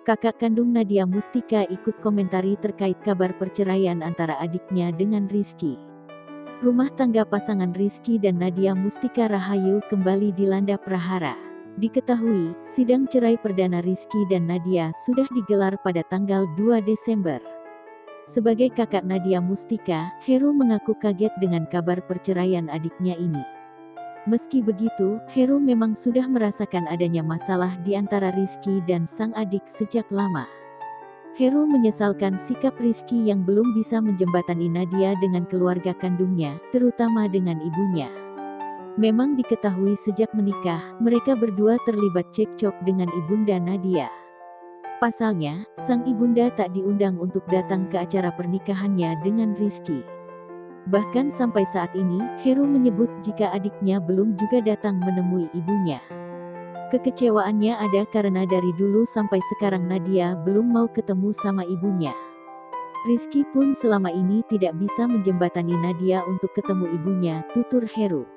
Kakak kandung Nadia Mustika ikut komentari terkait kabar perceraian antara adiknya dengan Rizky. Rumah tangga pasangan Rizky dan Nadia Mustika Rahayu kembali dilanda prahara. Diketahui, sidang cerai perdana Rizky dan Nadia sudah digelar pada tanggal 2 Desember. Sebagai kakak Nadia Mustika, Heru mengaku kaget dengan kabar perceraian adiknya ini. Meski begitu, Heru memang sudah merasakan adanya masalah di antara Rizky dan sang adik sejak lama. Heru menyesalkan sikap Rizky yang belum bisa menjembatani Nadia dengan keluarga kandungnya, terutama dengan ibunya. Memang diketahui sejak menikah, mereka berdua terlibat cekcok dengan ibunda Nadia. Pasalnya, sang ibunda tak diundang untuk datang ke acara pernikahannya dengan Rizky. Bahkan sampai saat ini, Heru menyebut jika adiknya belum juga datang menemui ibunya. Kekecewaannya ada karena dari dulu sampai sekarang Nadia belum mau ketemu sama ibunya. Rizky pun selama ini tidak bisa menjembatani Nadia untuk ketemu ibunya, tutur Heru.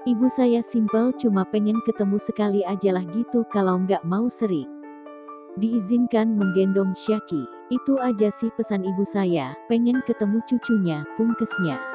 Ibu saya simpel cuma pengen ketemu sekali ajalah gitu kalau nggak mau sering. Diizinkan menggendong Syaki. Itu aja sih pesan ibu saya, pengen ketemu cucunya, pungkesnya.